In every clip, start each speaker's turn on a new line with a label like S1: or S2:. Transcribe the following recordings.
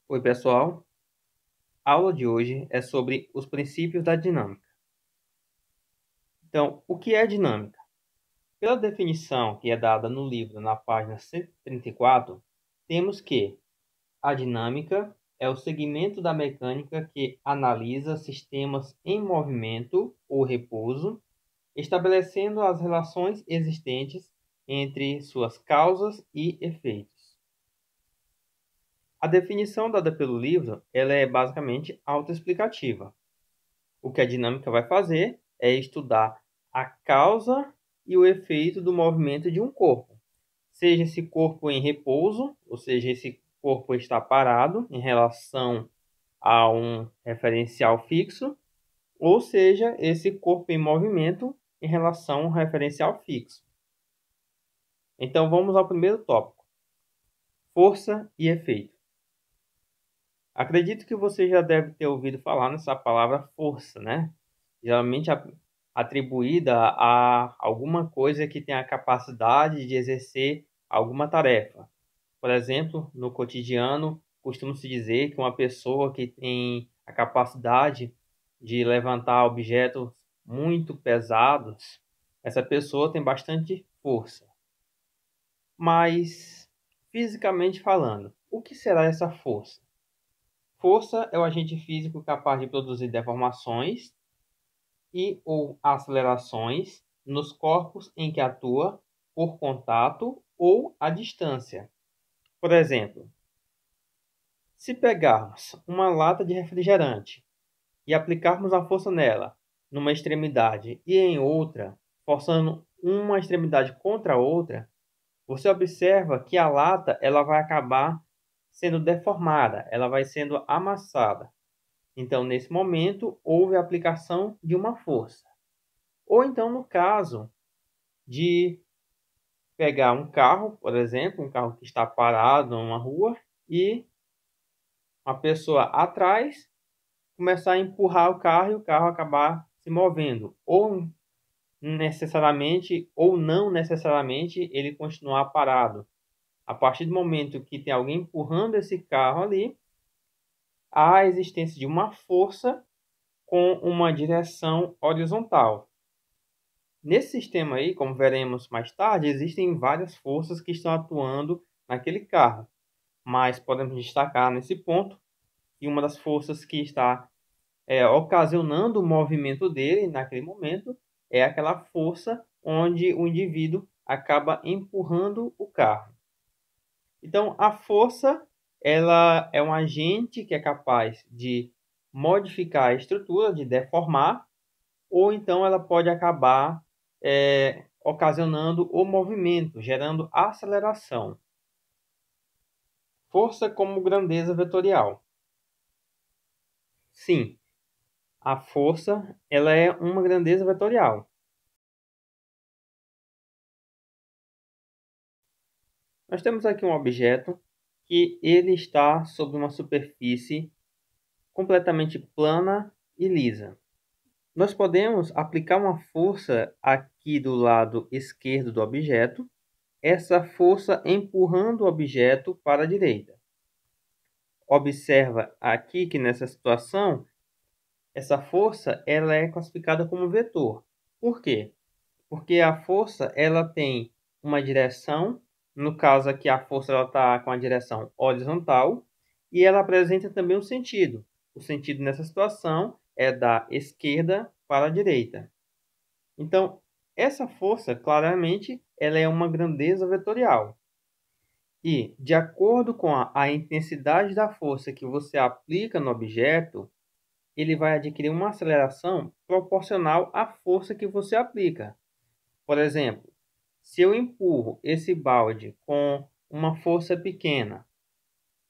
S1: Oi, pessoal. A aula de hoje é sobre os princípios da dinâmica. Então, o que é dinâmica? Pela definição que é dada no livro, na página 134, temos que a dinâmica é o segmento da mecânica que analisa sistemas em movimento ou repouso, estabelecendo as relações existentes entre suas causas e efeitos. A definição dada pelo livro, ela é basicamente autoexplicativa. O que a dinâmica vai fazer é estudar a causa e o efeito do movimento de um corpo. Seja esse corpo em repouso, ou seja, esse corpo está parado em relação a um referencial fixo, ou seja, esse corpo em movimento em relação a um referencial fixo. Então vamos ao primeiro tópico: força e efeito. Acredito que você já deve ter ouvido falar nessa palavra força, né? Geralmente atribuída a alguma coisa que tem a capacidade de exercer alguma tarefa. Por exemplo, no cotidiano, costuma-se dizer que uma pessoa que tem a capacidade de levantar objetos muito pesados, essa pessoa tem bastante força. Mas, fisicamente falando, o que será essa força? Força é o agente físico capaz de produzir deformações e ou acelerações nos corpos em que atua por contato ou à distância. Por exemplo, se pegarmos uma lata de refrigerante e aplicarmos a força nela numa extremidade e em outra, forçando uma extremidade contra a outra, você observa que a lata ela vai acabar sendo deformada, ela vai sendo amassada. Então, nesse momento, houve a aplicação de uma força. Ou então, no caso de pegar um carro, por exemplo, um carro que está parado numa rua, e uma pessoa atrás começar a empurrar o carro e o carro acabar se movendo. Ou necessariamente, ou não necessariamente, ele continuar parado. A partir do momento que tem alguém empurrando esse carro ali, há a existência de uma força com uma direção horizontal. Nesse sistema aí, como veremos mais tarde, existem várias forças que estão atuando naquele carro, mas podemos destacar nesse ponto que uma das forças que está ocasionando o movimento dele naquele momento é aquela força onde o indivíduo acaba empurrando o carro. Então, a força ela é um agente que é capaz de modificar a estrutura, de deformar, ou então ela pode acabar ocasionando o movimento, gerando aceleração. Força como grandeza vetorial. Sim, a força ela é uma grandeza vetorial. Nós temos aqui um objeto que ele está sobre uma superfície completamente plana e lisa. Nós podemos aplicar uma força aqui do lado esquerdo do objeto, essa força empurrando o objeto para a direita. Observa aqui que nessa situação, essa força ela é classificada como vetor. Por quê? Porque a força ela tem uma direção, no caso aqui a força está com a direção horizontal, e ela apresenta também um sentido. O sentido nessa situação é da esquerda para a direita. Então, essa força, claramente, ela é uma grandeza vetorial. E, de acordo com a intensidade da força que você aplica no objeto, ele vai adquirir uma aceleração proporcional à força que você aplica. Por exemplo, se eu empurro esse balde com uma força pequena,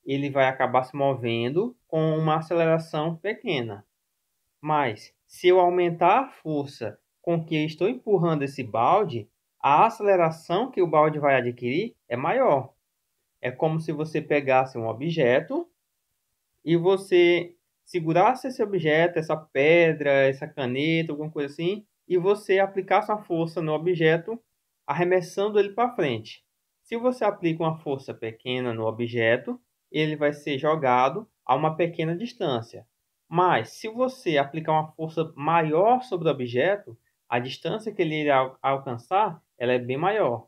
S1: ele vai acabar se movendo com uma aceleração pequena. Mas, se eu aumentar a força com que eu estou empurrando esse balde, a aceleração que o balde vai adquirir é maior. É como se você pegasse um objeto e você segurasse esse objeto, essa pedra, essa caneta, alguma coisa assim, e você aplicasse uma força no objeto, arremessando ele para frente. Se você aplica uma força pequena no objeto, ele vai ser jogado a uma pequena distância. Mas, se você aplicar uma força maior sobre o objeto, a distância que ele irá alcançar, ela é bem maior,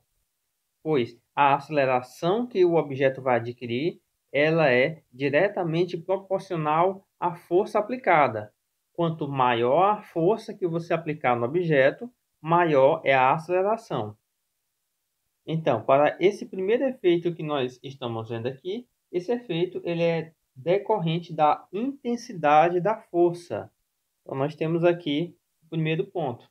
S1: pois a aceleração que o objeto vai adquirir, ela é diretamente proporcional à força aplicada. Quanto maior a força que você aplicar no objeto, maior é a aceleração. Então, para esse primeiro efeito que nós estamos vendo aqui, esse efeito ele é decorrente da intensidade da força. Então, nós temos aqui o primeiro ponto.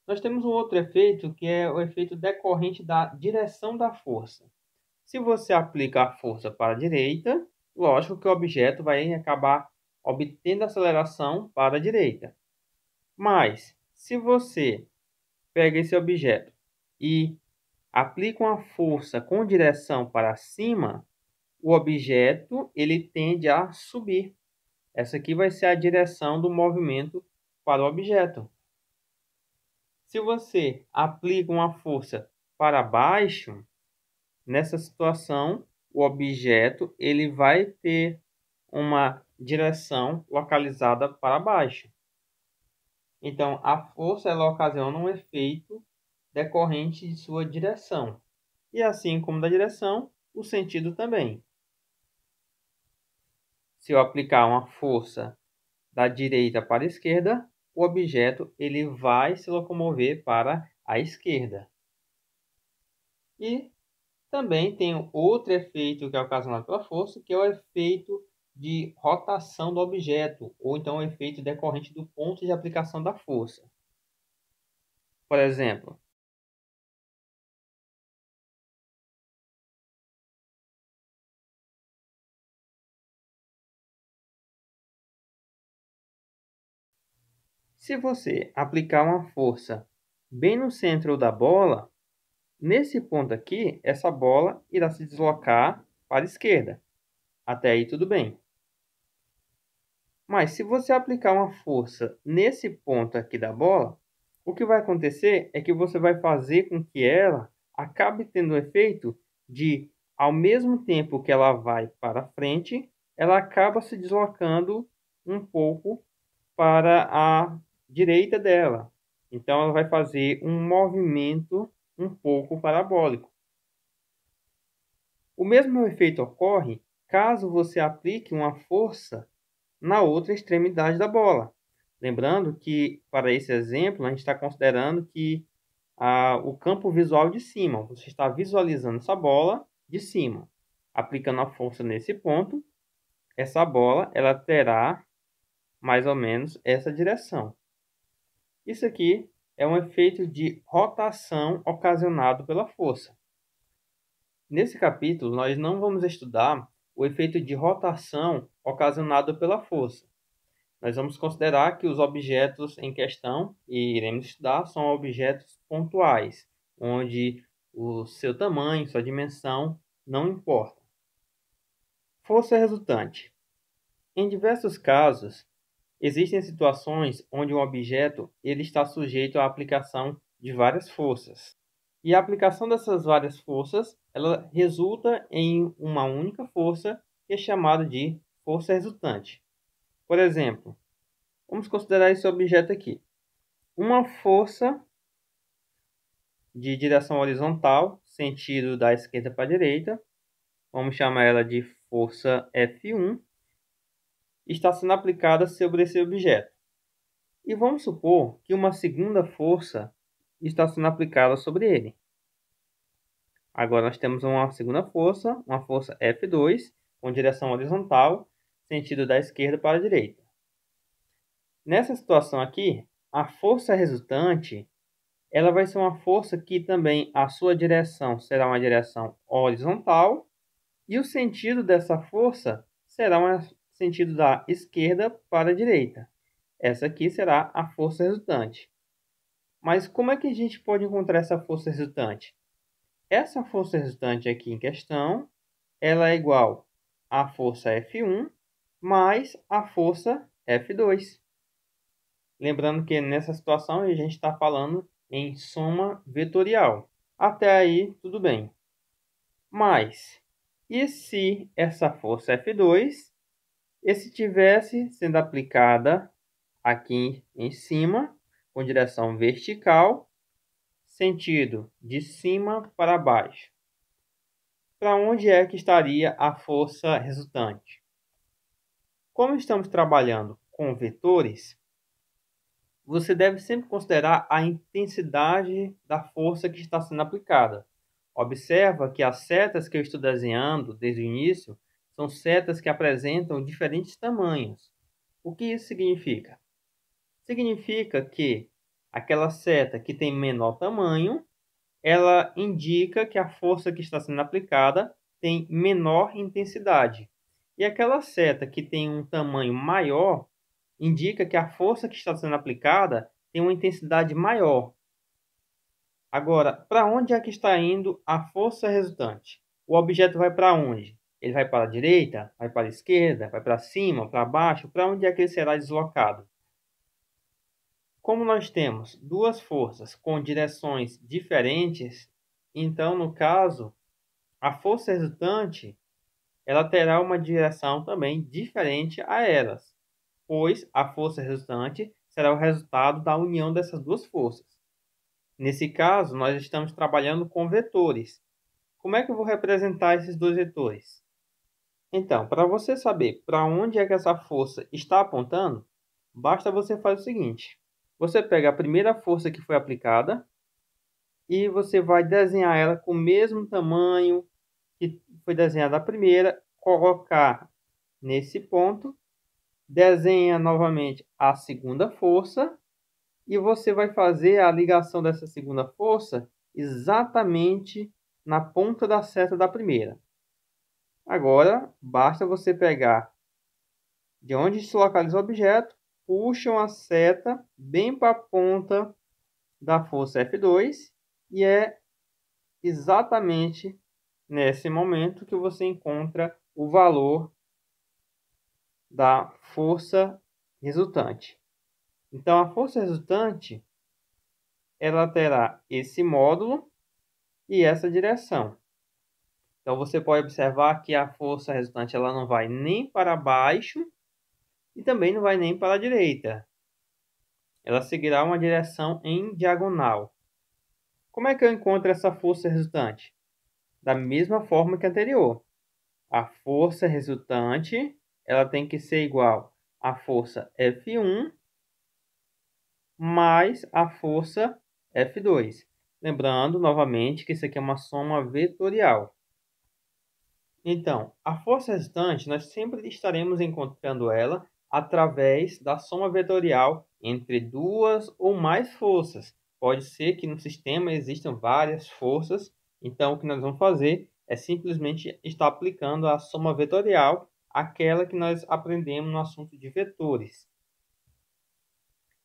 S1: Nós temos um outro efeito, que é o efeito decorrente da direção da força. Se você aplica a força para a direita, lógico que o objeto vai acabar obtendo aceleração para a direita. Mas, se você pega esse objeto e aplica uma força com direção para cima, o objeto ele tende a subir. Essa aqui vai ser a direção do movimento para o objeto. Se você aplica uma força para baixo, nessa situação, o objeto ele vai ter uma direção localizada para baixo. Então, a força ela ocasiona um efeito decorrente de sua direção. E assim como da direção, o sentido também. Se eu aplicar uma força da direita para a esquerda, o objeto ele vai se locomover para a esquerda. E também tem outro efeito que é ocasionado pela força, que é o efeito de rotação do objeto, ou então o efeito decorrente do ponto de aplicação da força. Por exemplo, se você aplicar uma força bem no centro da bola, nesse ponto aqui, essa bola irá se deslocar para a esquerda. Até aí tudo bem. Mas se você aplicar uma força nesse ponto aqui da bola, o que vai acontecer é que você vai fazer com que ela acabe tendo o efeito de, ao mesmo tempo que ela vai para frente, ela acaba se deslocando um pouco para a direita dela. Então, ela vai fazer um movimento um pouco parabólico. O mesmo efeito ocorre caso você aplique uma força na outra extremidade da bola. Lembrando que, para esse exemplo, a gente está considerando que o campo visual de cima. Você está visualizando essa bola de cima. Aplicando a força nesse ponto, essa bola ela terá mais ou menos essa direção. Isso aqui é um efeito de rotação ocasionado pela força. Nesse capítulo, nós não vamos estudar o efeito de rotação ocasionado pela força. Nós vamos considerar que os objetos em questão, e iremos estudar, são objetos pontuais, onde o seu tamanho, sua dimensão não importa. Força resultante. Em diversos casos, existem situações onde um objeto ele está sujeito à aplicação de várias forças. E a aplicação dessas várias forças, ela resulta em uma única força, que é chamada de força resultante. Por exemplo, vamos considerar esse objeto aqui. Uma força de direção horizontal, sentido da esquerda para a direita, vamos chamar ela de força F1, está sendo aplicada sobre esse objeto. E vamos supor que uma segunda força está sendo aplicada sobre ele. Agora nós temos uma segunda força, uma força F2, com direção horizontal, sentido da esquerda para a direita. Nessa situação aqui, a força resultante ela vai ser uma força que também a sua direção será uma direção horizontal e o sentido dessa força será um sentido da esquerda para a direita. Essa aqui será a força resultante. Mas como é que a gente pode encontrar essa força resultante? Essa força resultante aqui em questão, ela é igual à força F1 mais a força F2. Lembrando que nessa situação a gente está falando em soma vetorial. Até aí, tudo bem. Mas, E se essa força F2 estivesse sendo aplicada aqui em cima, com direção vertical, sentido de cima para baixo? Para onde é que estaria a força resultante? Como estamos trabalhando com vetores, você deve sempre considerar a intensidade da força que está sendo aplicada. Observa que as setas que eu estou desenhando desde o início são setas que apresentam diferentes tamanhos. O que isso significa? Significa que aquela seta que tem menor tamanho, ela indica que a força que está sendo aplicada tem menor intensidade. E aquela seta que tem um tamanho maior, indica que a força que está sendo aplicada tem uma intensidade maior. Agora, para onde é que está indo a força resultante? O objeto vai para onde? Ele vai para a direita? Vai para a esquerda? Vai para cima? Para baixo? Para onde é que ele será deslocado? Como nós temos duas forças com direções diferentes, então, no caso, a força resultante ela terá uma direção também diferente a elas, pois a força resultante será o resultado da união dessas duas forças. Nesse caso, nós estamos trabalhando com vetores. Como é que eu vou representar esses dois vetores? Então, para você saber para onde é que essa força está apontando, basta você fazer o seguinte. Você pega a primeira força que foi aplicada e você vai desenhar ela com o mesmo tamanho que foi desenhada a primeira, colocar nesse ponto, desenha novamente a segunda força e você vai fazer a ligação dessa segunda força exatamente na ponta da seta da primeira. Agora, basta você pegar de onde se localiza o objeto, puxa uma seta bem para a ponta da força F2 e é exatamente nesse momento que você encontra o valor da força resultante. Então, a força resultante ela terá esse módulo e essa direção. Então, você pode observar que a força resultante ela não vai nem para baixo e também não vai nem para a direita. Ela seguirá uma direção em diagonal. Como é que eu encontro essa força resultante? Da mesma forma que a anterior. A força resultante ela tem que ser igual à força F1 mais a força F2. Lembrando novamente que isso aqui é uma soma vetorial. Então, a força resultante, nós sempre estaremos encontrando ela através da soma vetorial entre duas ou mais forças. Pode ser que no sistema existam várias forças, então o que nós vamos fazer é simplesmente estar aplicando a soma vetorial, aquela que nós aprendemos no assunto de vetores.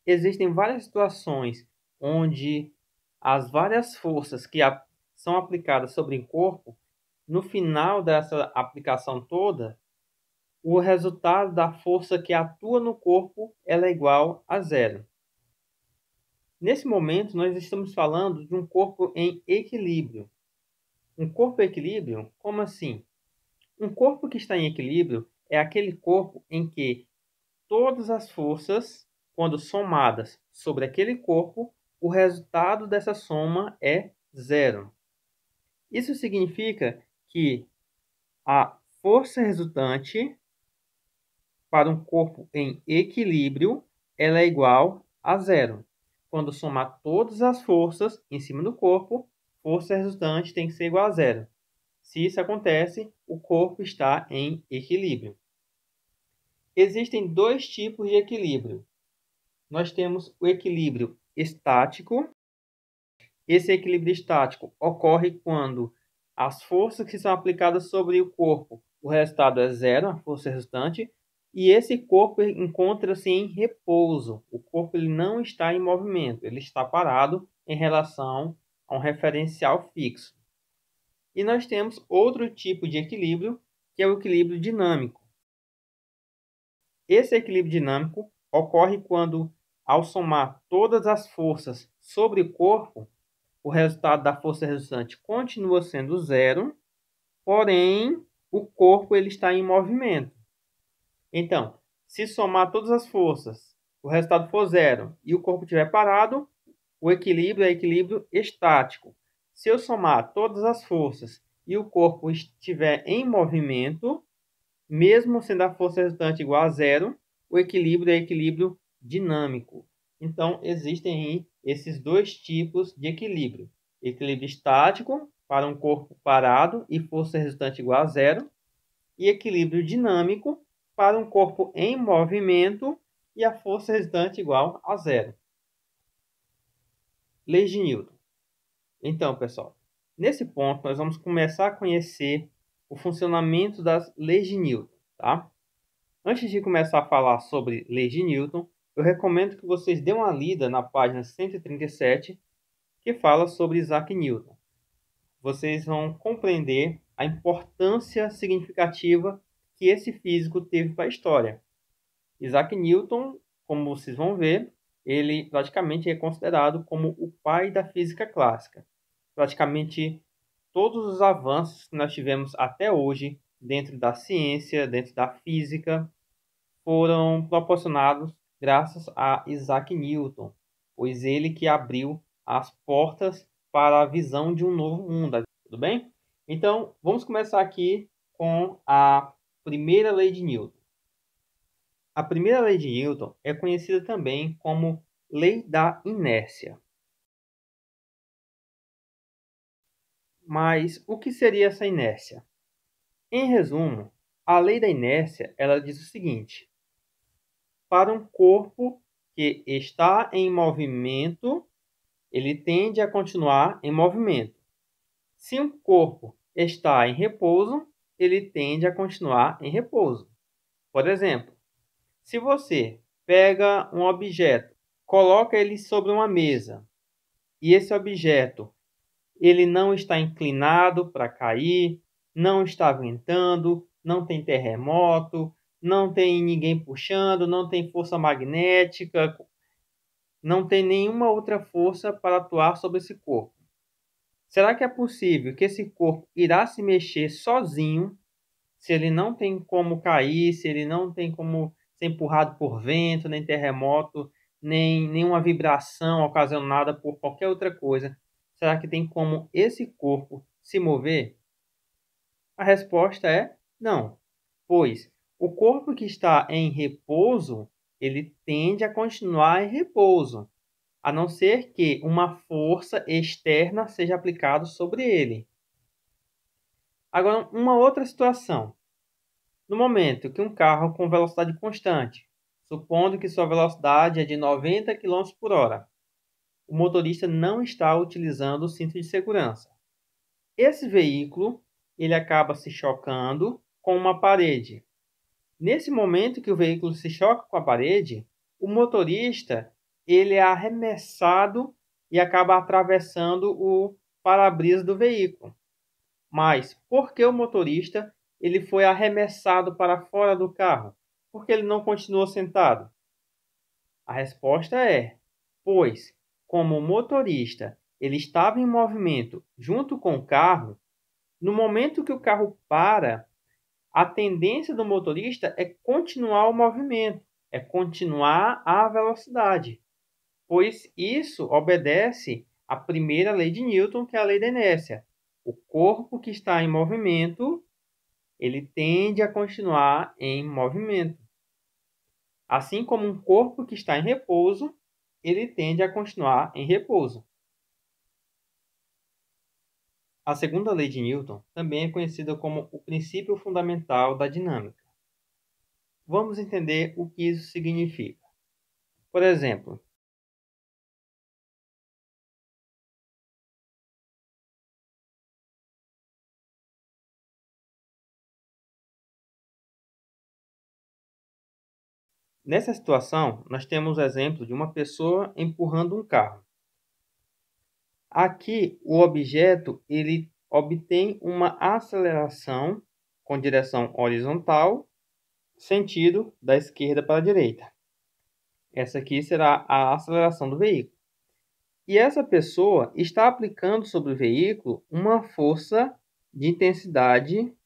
S1: Existem várias situações onde as várias forças que são aplicadas sobre o corpo, no final dessa aplicação toda, o resultado da força que atua no corpo ela é igual a zero. Nesse momento, nós estamos falando de um corpo em equilíbrio. Um corpo em equilíbrio? Como assim? Um corpo que está em equilíbrio é aquele corpo em que todas as forças, quando somadas sobre aquele corpo, o resultado dessa soma é zero. Isso significa que a força resultante para um corpo em equilíbrio ela é igual a zero. Quando somar todas as forças em cima do corpo, força resultante tem que ser igual a zero. Se isso acontece, o corpo está em equilíbrio. Existem dois tipos de equilíbrio. Nós temos o equilíbrio estático. Esse equilíbrio estático ocorre quando as forças que são aplicadas sobre o corpo, o resultado é zero, a força resultante, e esse corpo encontra-se em repouso. O corpo ele não está em movimento, ele está parado em relação a um referencial fixo. E nós temos outro tipo de equilíbrio, que é o equilíbrio dinâmico. Esse equilíbrio dinâmico ocorre quando, ao somar todas as forças sobre o corpo, o resultado da força resultante continua sendo zero, porém, o corpo ele está em movimento. Então, se somar todas as forças, o resultado for zero e o corpo estiver parado, o equilíbrio é equilíbrio estático. Se eu somar todas as forças e o corpo estiver em movimento, mesmo sendo a força resultante igual a zero, o equilíbrio é equilíbrio dinâmico. Então, existem esses dois tipos de equilíbrio. Equilíbrio estático, para um corpo parado e força resultante igual a zero, e equilíbrio dinâmico, para um corpo em movimento e a força resultante igual a zero. Leis de Newton. Então, pessoal, nesse ponto nós vamos começar a conhecer o funcionamento das leis de Newton, tá? Antes de começar a falar sobre leis de Newton, eu recomendo que vocês dêem uma lida na página 137, que fala sobre Isaac Newton. Vocês vão compreender a importância significativa que esse físico teve para a história. Isaac Newton, como vocês vão ver, ele praticamente é considerado como o pai da física clássica. Praticamente todos os avanços que nós tivemos até hoje dentro da ciência, dentro da física, foram proporcionados graças a Isaac Newton, pois ele que abriu as portas para a visão de um novo mundo. Tudo bem? Então, vamos começar aqui com a primeira lei de Newton. A primeira lei de Newton é conhecida também como lei da inércia. Mas o que seria essa inércia? Em resumo, a lei da inércia ela diz o seguinte: para um corpo que está em movimento, ele tende a continuar em movimento. Se um corpo está em repouso, ele tende a continuar em repouso. Por exemplo, se você pega um objeto, coloca ele sobre uma mesa, e esse objeto ele não está inclinado para cair, não está ventando, não tem terremoto, não tem ninguém puxando, não tem força magnética, não tem nenhuma outra força para atuar sobre esse corpo. Será que é possível que esse corpo irá se mexer sozinho, se ele não tem como cair, se ele não tem como ser empurrado por vento, nem terremoto, nem nenhuma vibração ocasionada por qualquer outra coisa? Será que tem como esse corpo se mover? A resposta é não, pois o corpo que está em repouso, ele tende a continuar em repouso, a não ser que uma força externa seja aplicada sobre ele. Agora, uma outra situação. No momento que um carro com velocidade constante, supondo que sua velocidade é de 90 km por hora, o motorista não está utilizando o cinto de segurança. Esse veículo ele acaba se chocando com uma parede. Nesse momento que o veículo se choca com a parede, o motorista ele é arremessado e acaba atravessando o para-brisa do veículo. Mas por que o motorista ele foi arremessado para fora do carro? Por que ele não continuou sentado? A resposta é: pois, como o motorista ele estava em movimento junto com o carro, no momento que o carro para, a tendência do motorista é continuar o movimento, é continuar a velocidade, pois isso obedece à primeira lei de Newton, que é a lei da inércia. O corpo que está em movimento, ele tende a continuar em movimento. Assim como um corpo que está em repouso, ele tende a continuar em repouso. A segunda lei de Newton também é conhecida como o princípio fundamental da dinâmica. Vamos entender o que isso significa. Por exemplo, nessa situação, nós temos o exemplo de uma pessoa empurrando um carro. Aqui, o objeto ele obtém uma aceleração com direção horizontal, sentido da esquerda para a direita. Essa aqui será a aceleração do veículo. E essa pessoa está aplicando sobre o veículo uma força de intensidade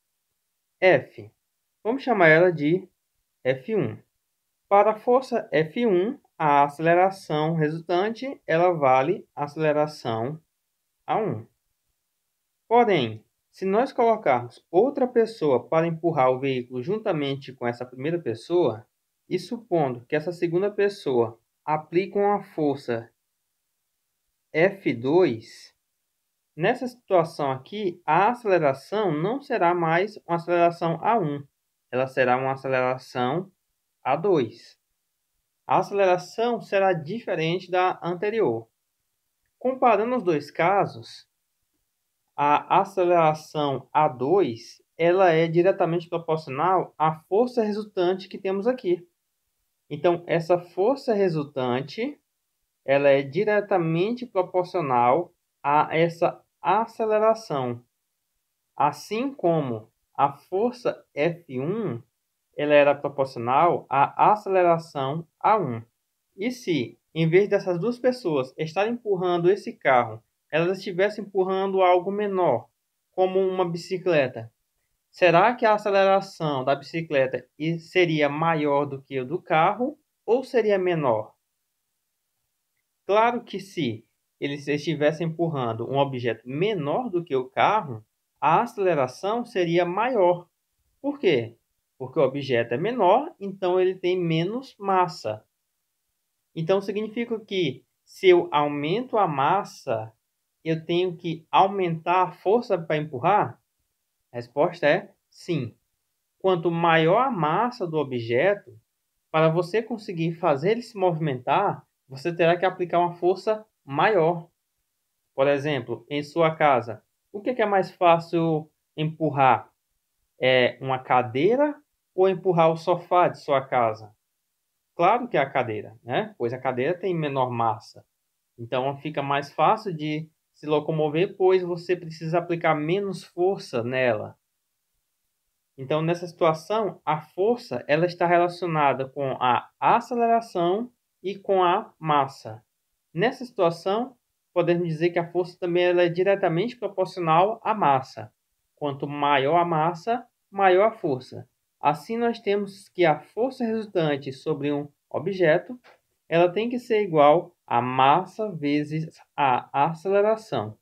S1: F. Vamos chamar ela de F1. Para a força F1, a aceleração resultante ela vale a aceleração A1. Porém, se nós colocarmos outra pessoa para empurrar o veículo juntamente com essa primeira pessoa, e supondo que essa segunda pessoa aplique uma força F2, nessa situação aqui, a aceleração não será mais uma aceleração A1, ela será uma aceleração A2. A aceleração será diferente da anterior. Comparando os dois casos, a aceleração A2 ela é diretamente proporcional à força resultante que temos aqui. Então, essa força resultante ela é diretamente proporcional a essa aceleração. Assim como a força F1 ela era proporcional à aceleração A1. E se, em vez dessas duas pessoas estarem empurrando esse carro, elas estivessem empurrando algo menor, como uma bicicleta, será que a aceleração da bicicleta seria maior do que a do carro ou seria menor? Claro que se eles estivessem empurrando um objeto menor do que o carro, a aceleração seria maior. Por quê? Porque o objeto é menor, então ele tem menos massa. Então significa que se eu aumento a massa, eu tenho que aumentar a força para empurrar? A resposta é sim. Quanto maior a massa do objeto, para você conseguir fazer ele se movimentar, você terá que aplicar uma força maior. Por exemplo, em sua casa, o que é mais fácil empurrar? É uma cadeira ou empurrar o sofá de sua casa? Claro que é a cadeira, né? Pois a cadeira tem menor massa. Então fica mais fácil de se locomover, pois você precisa aplicar menos força nela. Então, nessa situação, a força ela está relacionada com a aceleração e com a massa. Nessa situação, podemos dizer que a força também ela é diretamente proporcional à massa. Quanto maior a massa, maior a força. Assim, nós temos que a força resultante sobre um objeto ela tem que ser igual a massa vezes a aceleração.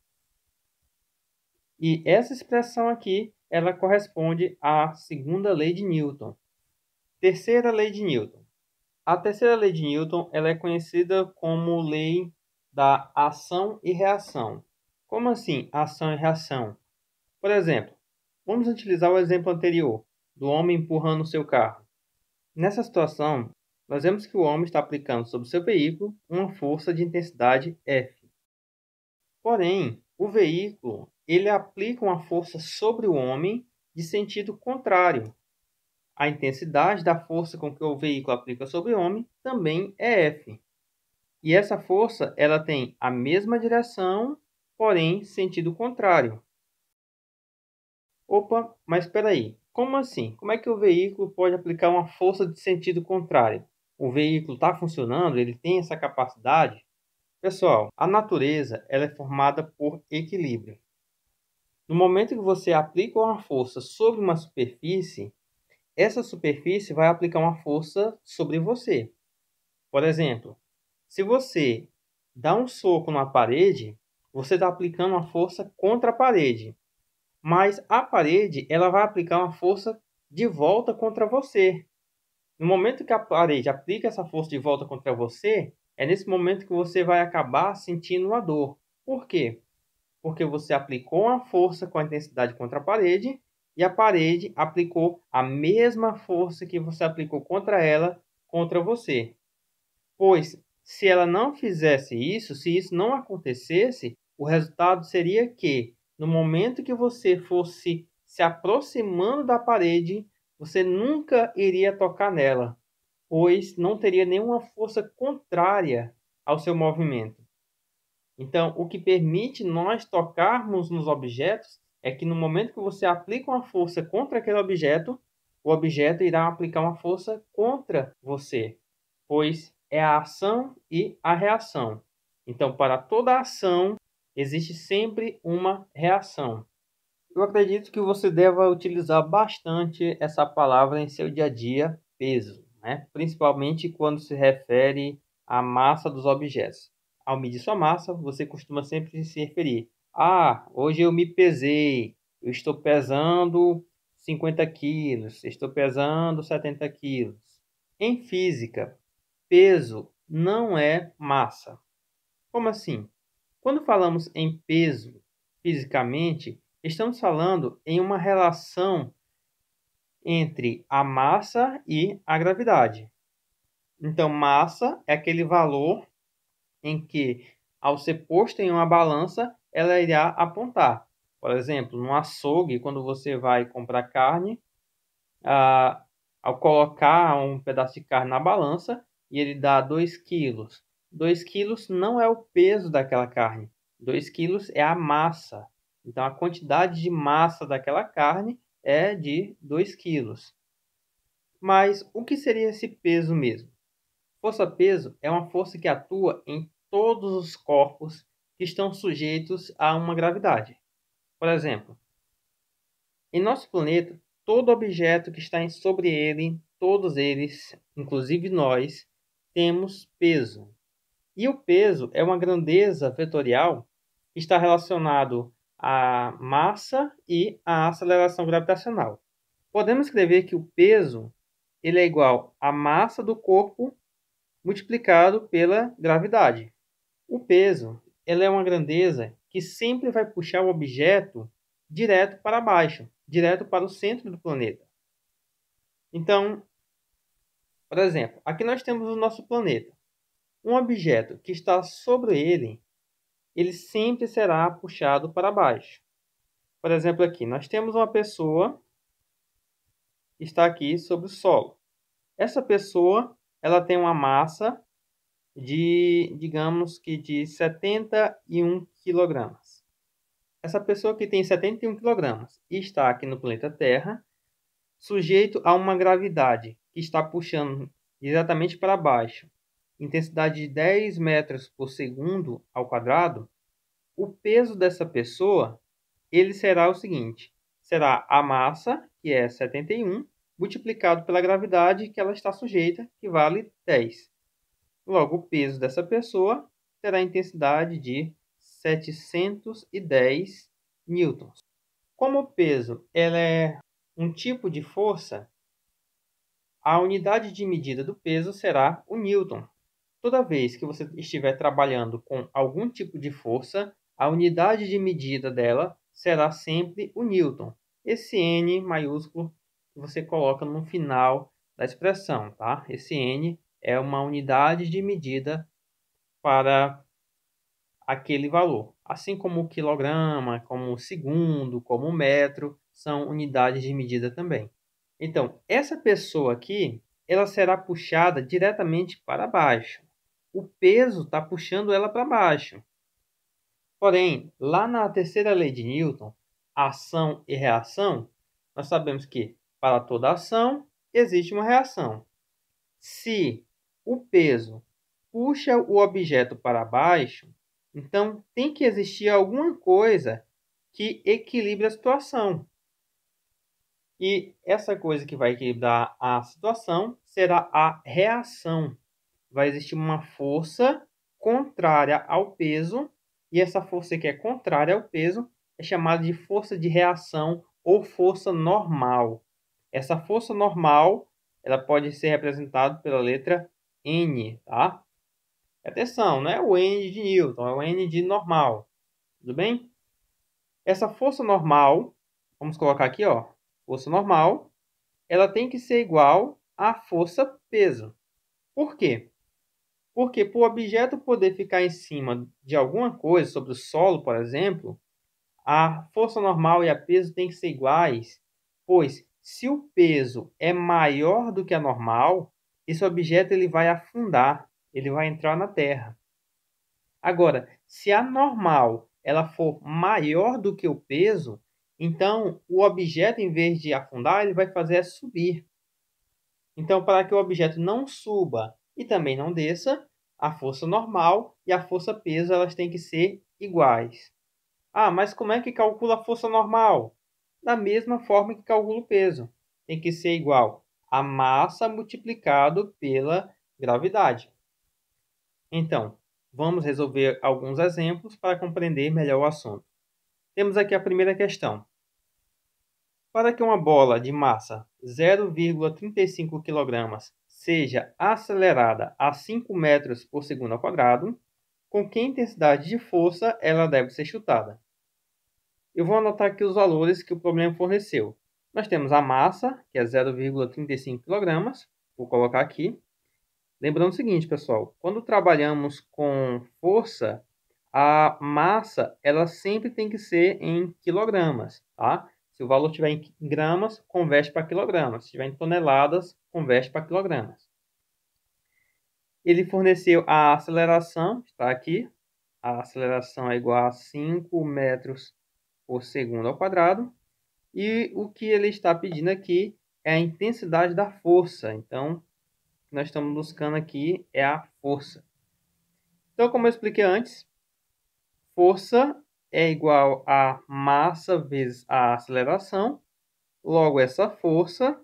S1: E essa expressão aqui, ela corresponde à segunda lei de Newton. Terceira lei de Newton. A terceira lei de Newton, ela é conhecida como lei da ação e reação. Como assim, ação e reação? Por exemplo, vamos utilizar o exemplo anterior, do homem empurrando o seu carro. Nessa situação, nós vemos que o homem está aplicando sobre seu veículo uma força de intensidade F. Porém, o veículo ele aplica uma força sobre o homem de sentido contrário. A intensidade da força com que o veículo aplica sobre o homem também é F. E essa força ela tem a mesma direção, porém sentido contrário. Opa, mas espera aí. Como assim? Como é que o veículo pode aplicar uma força de sentido contrário? O veículo está funcionando? Ele tem essa capacidade? Pessoal, a natureza ela é formada por equilíbrio. No momento que você aplica uma força sobre uma superfície, essa superfície vai aplicar uma força sobre você. Por exemplo, se você dá um soco na parede, você está aplicando uma força contra a parede. Mas a parede ela vai aplicar uma força de volta contra você. No momento que a parede aplica essa força de volta contra você, é nesse momento que você vai acabar sentindo uma dor. Por quê? Porque você aplicou uma força com a intensidade contra a parede e a parede aplicou a mesma força que você aplicou contra ela, contra você. Pois, se ela não fizesse isso, se isso não acontecesse, o resultado seria que, no momento que você fosse se aproximando da parede, você nunca iria tocar nela, pois não teria nenhuma força contrária ao seu movimento. Então, o que permite nós tocarmos nos objetos é que no momento que você aplica uma força contra aquele objeto, o objeto irá aplicar uma força contra você, pois é a ação e a reação. Então, para toda ação, existe sempre uma reação. Eu acredito que você deva utilizar bastante essa palavra em seu dia a dia, peso, né? Principalmente quando se refere à massa dos objetos. Ao medir sua massa, você costuma sempre se referir: ah, hoje eu me pesei, eu estou pesando 50 quilos, estou pesando 70 quilos. Em física, peso não é massa. Como assim? Quando falamos em peso fisicamente, estamos falando em uma relação entre a massa e a gravidade. Então, massa é aquele valor em que, ao ser posto em uma balança, ela irá apontar. Por exemplo, no açougue, quando você vai comprar carne, ao colocar um pedaço de carne na balança e ele dá 2 quilos. 2 quilos não é o peso daquela carne. 2 quilos é a massa. Então, a quantidade de massa daquela carne é de 2 quilos. Mas o que seria esse peso mesmo? Força-peso é uma força que atua em todos os corpos que estão sujeitos a uma gravidade. Por exemplo, em nosso planeta, todo objeto que está sobre ele, todos eles, inclusive nós, temos peso. E o peso é uma grandeza vetorial que está relacionado à massa e à aceleração gravitacional. Podemos escrever que o peso ele é igual à massa do corpo multiplicado pela gravidade. O peso ele é uma grandeza que sempre vai puxar o objeto direto para baixo, direto para o centro do planeta. Então, por exemplo, aqui nós temos o nosso planeta. Um objeto que está sobre ele, ele sempre será puxado para baixo. Por exemplo, aqui nós temos uma pessoa que está aqui sobre o solo. Essa pessoa, ela tem uma massa de, digamos que de 71 quilogramas. Essa pessoa que tem 71 quilogramas e está aqui no planeta Terra, sujeito a uma gravidade que está puxando diretamente para baixo, intensidade de 10 metros por segundo ao quadrado, o peso dessa pessoa ele será o seguinte: será a massa, que é 71, multiplicado pela gravidade que ela está sujeita, que vale 10. Logo, o peso dessa pessoa terá a intensidade de 710 newtons. Como o peso ela é um tipo de força, a unidade de medida do peso será o newton. Toda vez que você estiver trabalhando com algum tipo de força, a unidade de medida dela será sempre o newton. Esse N maiúsculo que você coloca no final da expressão, tá? Esse N é uma unidade de medida para aquele valor. Assim como o quilograma, como o segundo, como o metro, são unidades de medida também. Então, essa pessoa aqui, ela será puxada diretamente para baixo. O peso está puxando ela para baixo. Porém, lá na terceira lei de Newton, ação e reação, nós sabemos que para toda ação existe uma reação. Se o peso puxa o objeto para baixo, então tem que existir alguma coisa que equilibre a situação. E essa coisa que vai equilibrar a situação será a reação. Vai existir uma força contrária ao peso, e essa força que é contrária ao peso é chamada de força de reação ou força normal. Essa força normal, ela pode ser representada pela letra N, tá? Atenção, não é o N de Newton, é o N de normal. Tudo bem? Essa força normal, vamos colocar aqui, ó, força normal, ela tem que ser igual à força peso. Por quê? Porque para o objeto poder ficar em cima de alguma coisa, sobre o solo, por exemplo, a força normal e a peso têm que ser iguais, pois se o peso é maior do que a normal, esse objeto ele vai afundar, ele vai entrar na terra. Agora, se a normal ela for maior do que o peso, então o objeto, em vez de afundar, ele vai fazer subir. Então, para que o objeto não suba e também não desça, a força normal e a força peso elas têm que ser iguais. Ah, mas como é que calcula a força normal? da mesma forma que calculo o peso. Tem que ser igual a massa multiplicado pela gravidade. Então, vamos resolver alguns exemplos para compreender melhor o assunto. Temos aqui a primeira questão. Para que uma bola de massa 0,35 kg seja acelerada a 5 metros por segundo ao quadrado, com que intensidade de força ela deve ser chutada? Eu vou anotar aqui os valores que o problema forneceu. Nós temos a massa, que é 0,35 kg. Vou colocar aqui. Lembrando o seguinte, pessoal. Quando trabalhamos com força, a massa ela sempre tem que ser em quilogramas, tá? Se o valor estiver em gramas, converte para quilogramas. Se estiver em toneladas, converte para quilogramas. Ele forneceu a aceleração, está aqui. A aceleração é igual a 5 metros por segundo ao quadrado. E o que ele está pedindo aqui é a intensidade da força. Então, o que nós estamos buscando aqui é a força. Então, como eu expliquei antes, força é igual a massa vezes a aceleração. Logo, essa força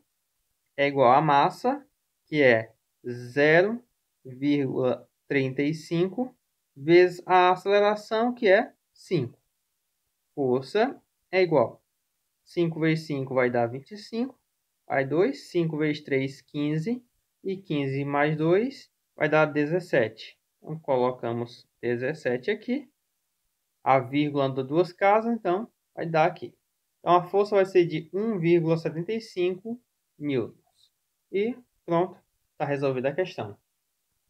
S1: é igual a massa, que é 0,35, vezes a aceleração, que é 5. Força é igual. 5 vezes 5 vai dar 25. Vai 2. 5 vezes 3, 15. E 15 mais 2 vai dar 17. Então, colocamos 17 aqui. A vírgula anda duas casas, então vai dar aqui. Então, a força vai ser de 1,75 newtons. E pronto, está resolvida a questão.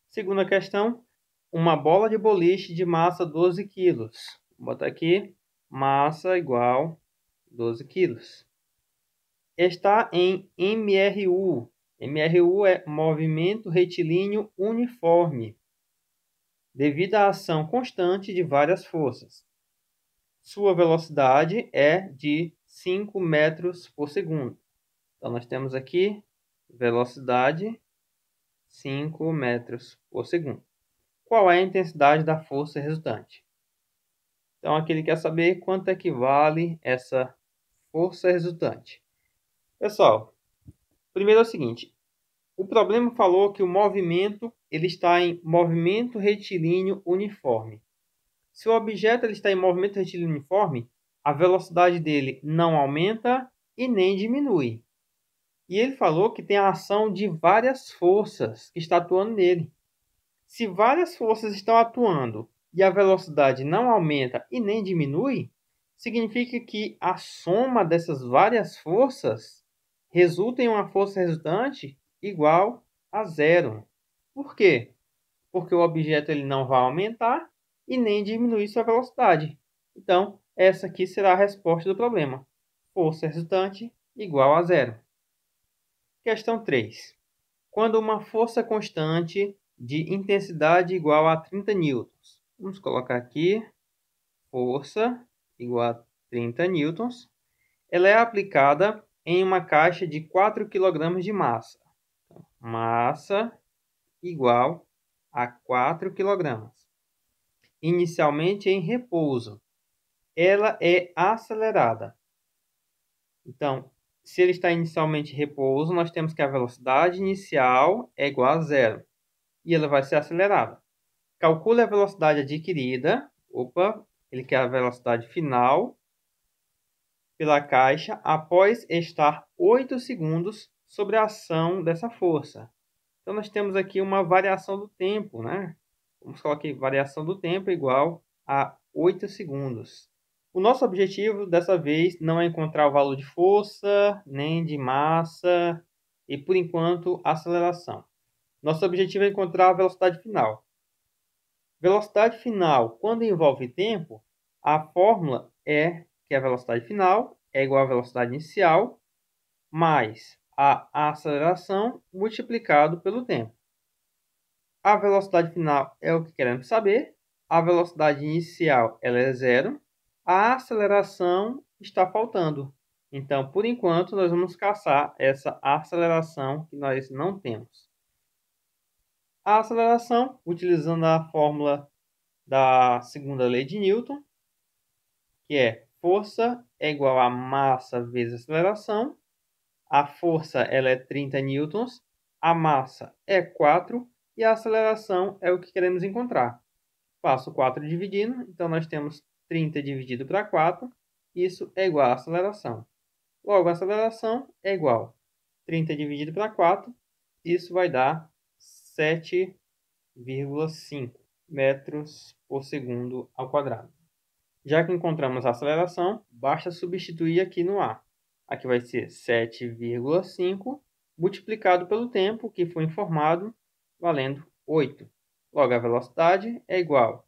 S1: Segunda questão, uma bola de boliche de massa 12 kg. Vou botar aqui, massa igual 12 kg. Está em MRU. MRU é movimento retilíneo uniforme, devido à ação constante de várias forças. Sua velocidade é de 5 metros por segundo. Então, nós temos aqui velocidade 5 metros por segundo. Qual é a intensidade da força resultante? Então, aqui ele quer saber quanto equivale essa força resultante. Pessoal, primeiro é o seguinte. O problema falou que o movimento ele está em movimento retilíneo uniforme. Se o objeto ele está em movimento retilíneo uniforme, a velocidade dele não aumenta e nem diminui. E ele falou que tem a ação de várias forças que estão atuando nele. Se várias forças estão atuando e a velocidade não aumenta e nem diminui, significa que a soma dessas várias forças resulta em uma força resultante igual a zero. Por quê? Porque o objeto ele não vai aumentar e nem diminuir sua velocidade. Então, essa aqui será a resposta do problema. Força resultante igual a zero. Questão 3. Quando uma força constante de intensidade igual a 30 newtons. Vamos colocar aqui, força igual a 30 newtons. Ela é aplicada em uma caixa de 4 kg de massa. Massa igual a 4 kg. Inicialmente em repouso. Ela é acelerada. Então, se ele está inicialmente em repouso, nós temos que a velocidade inicial é igual a zero. E ela vai ser acelerada. Calcule a velocidade adquirida. Ele quer a velocidade final pela caixa após estar 8 segundos sobre a ação dessa força. Então, nós temos aqui uma variação do tempo, né? Vamos colocar aqui, variação do tempo igual a 8 segundos. O nosso objetivo, dessa vez, não é encontrar o valor de força, nem de massa, e, por enquanto, aceleração. Nosso objetivo é encontrar a velocidade final. Velocidade final, quando envolve tempo, a fórmula é que a velocidade final é igual à velocidade inicial mais a aceleração multiplicado pelo tempo. A velocidade final é o que queremos saber. A velocidade inicial ela é zero. A aceleração está faltando. Então, por enquanto, nós vamos caçar essa aceleração que nós não temos. A aceleração, utilizando a fórmula da segunda lei de Newton, que é Força é igual a massa vezes aceleração. A força ela é 30 newtons, a massa é 4 e a aceleração é o que queremos encontrar. Faço 4 dividindo, então nós temos 30 dividido para 4, isso é igual a aceleração. Logo, a aceleração é igual a 30 dividido para 4, isso vai dar 7,5 metros por segundo ao quadrado. Já que encontramos a aceleração, basta substituir aqui no A. Aqui vai ser 7,5 multiplicado pelo tempo que foi informado, valendo 8. Logo, a velocidade é igual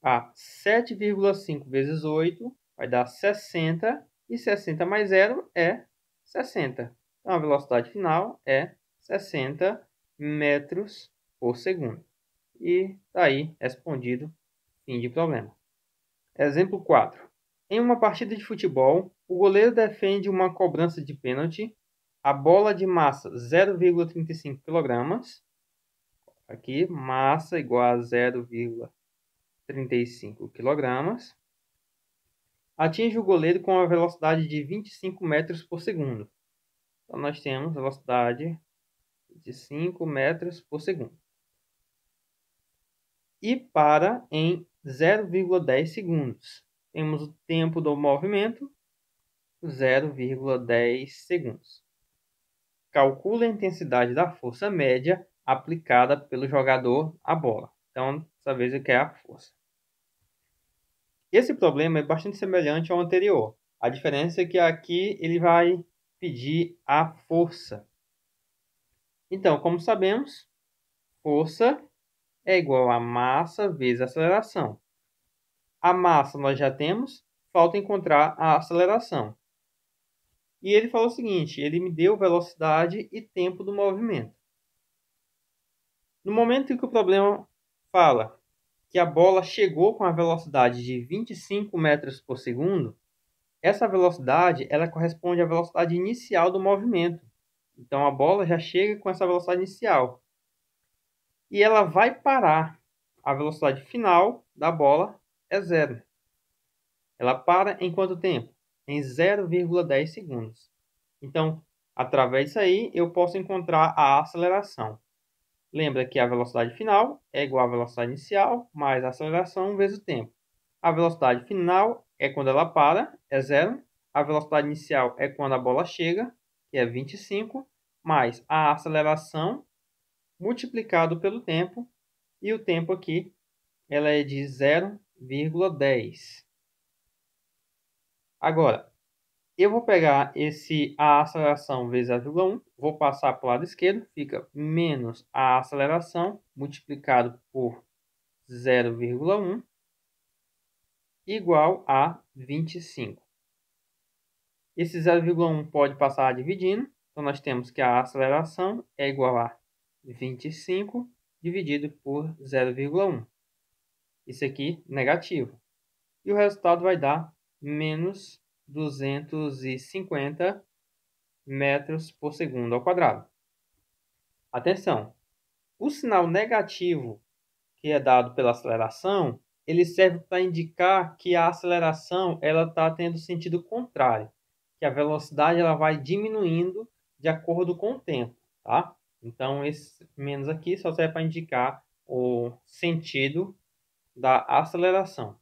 S1: a 7,5 vezes 8, vai dar 60, e 60 mais 0 é 60. Então, a velocidade final é 60 metros por segundo. E está aí respondido, fim de problema. Exemplo 4. Em uma partida de futebol, o goleiro defende uma cobrança de pênalti, a bola de massa 0,35 kg, aqui massa igual a 0,35 kg, atinge o goleiro com a velocidade de 25 metros por segundo. Então, nós temos velocidade de 5 metros por segundo. E para em 0,10 segundos. Temos o tempo do movimento, 0,10 segundos. Calcule a intensidade da força média aplicada pelo jogador à bola. Então, dessa vez aqui é a força. Esse problema é bastante semelhante ao anterior. A diferença é que aqui ele vai pedir a força. Então, como sabemos, força é igual a massa vezes aceleração. A massa nós já temos, falta encontrar a aceleração. E ele falou o seguinte, ele me deu velocidade e tempo do movimento. No momento em que o problema fala que a bola chegou com a velocidade de 25 metros por segundo, essa velocidade ela corresponde à velocidade inicial do movimento. Então, a bola já chega com essa velocidade inicial. E ela vai parar. A velocidade final da bola é zero. Ela para em quanto tempo? Em 0,10 segundos. Então, através disso aí, eu posso encontrar a aceleração. Lembra que a velocidade final é igual à velocidade inicial mais a aceleração vezes o tempo. A velocidade final é quando ela para, é zero. A velocidade inicial é quando a bola chega, que é 25, mais a aceleração multiplicado pelo tempo. E o tempo aqui ela é de 0,10. Agora, eu vou pegar a aceleração vezes a vírgula 1, vou passar para o lado esquerdo, fica menos a aceleração multiplicado por 0,1 igual a 25. Esse 0,1 pode passar dividindo, então nós temos que a aceleração é igual a 25 dividido por 0,1. Isso aqui negativo. E o resultado vai dar menos 250 metros por segundo ao quadrado. Atenção! O sinal negativo que é dado pela aceleração, ele serve para indicar que a aceleração ela está tendo sentido contrário, que a velocidade ela vai diminuindo de acordo com o tempo, tá? Então, esse menos aqui só serve para indicar o sentido da aceleração.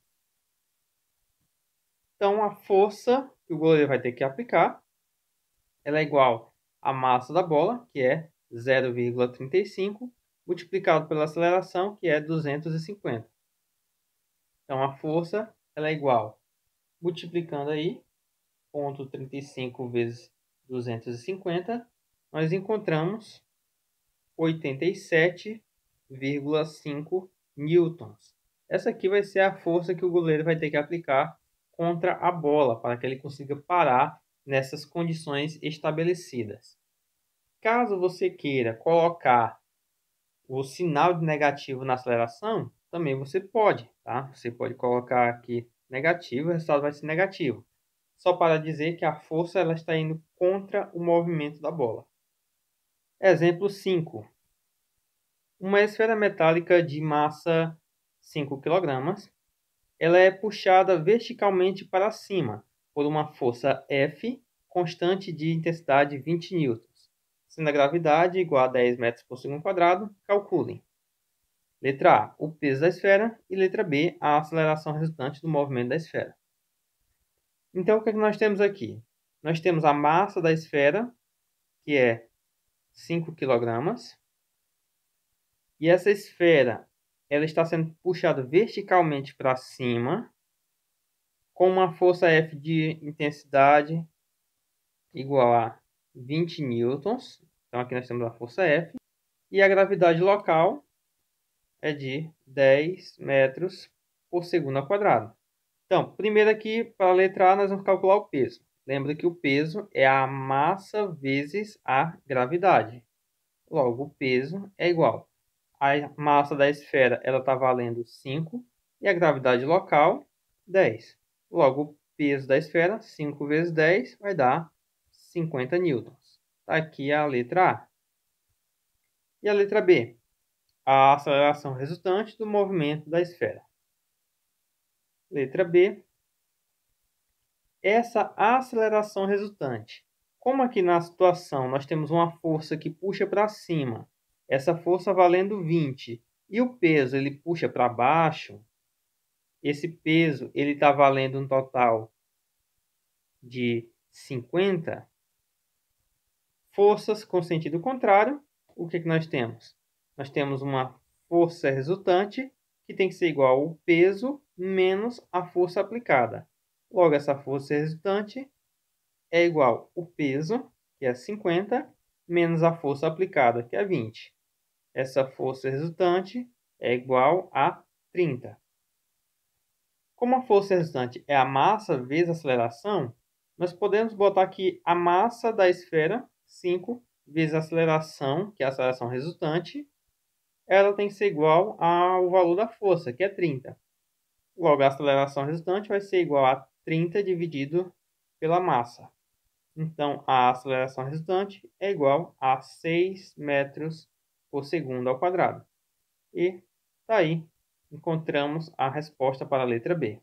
S1: Então, a força que o goleiro vai ter que aplicar, ela é igual à massa da bola, que é 0,35, multiplicado pela aceleração, que é 250. Então, a força ela é igual, multiplicando aí, 0,35 vezes 250, nós encontramos 87,5 newtons. Essa aqui vai ser a força que o goleiro vai ter que aplicar contra a bola, para que ele consiga parar nessas condições estabelecidas. Caso você queira colocar o sinal de negativo na aceleração, também você pode, tá? Você pode colocar aqui negativo, o resultado vai ser negativo. Só para dizer que a força ela está indo contra o movimento da bola. Exemplo 5. Uma esfera metálica de massa 5 kg ela é puxada verticalmente para cima por uma força F constante de intensidade 20 newtons. Sendo a gravidade igual a 10 metros por segundo quadrado, calculem. Letra A, o peso da esfera, e letra B, a aceleração resultante do movimento da esfera. Então, o que é que nós temos aqui? Nós temos a massa da esfera, que é 5 kg, e essa esfera ela está sendo puxada verticalmente para cima, com uma força F de intensidade igual a 20 newtons. Então, aqui nós temos a força F. E a gravidade local é de 10 metros por segundo ao quadrado. Então, primeiro aqui, para a letra A, nós vamos calcular o peso. Lembra que o peso é a massa vezes a gravidade. Logo, o peso é igual. A massa da esfera está valendo 5 e a gravidade local, 10. Logo, o peso da esfera, 5 vezes 10, vai dar 50 newtons. Está aqui a letra A. E a letra B? A aceleração resultante do movimento da esfera. Letra B. Essa aceleração resultante. Como aqui na situação nós temos uma força que puxa para cima, essa força valendo 20, e o peso ele puxa para baixo, esse peso ele está valendo um total de 50, forças com sentido contrário, o que nós temos? Nós temos uma força resultante que tem que ser igual ao peso menos a força aplicada. Logo, essa força resultante é igual ao peso, que é 50, menos a força aplicada, que é 20. Essa força resultante é igual a 30. Como a força resultante é a massa vezes a aceleração, nós podemos botar aqui a massa da esfera, 5, vezes a aceleração, que é a aceleração resultante, ela tem que ser igual ao valor da força, que é 30. Logo, a aceleração resultante vai ser igual a 30 dividido pela massa. Então, a aceleração resultante é igual a 6 metros por segundo ao quadrado. E tá aí, encontramos a resposta para a letra B.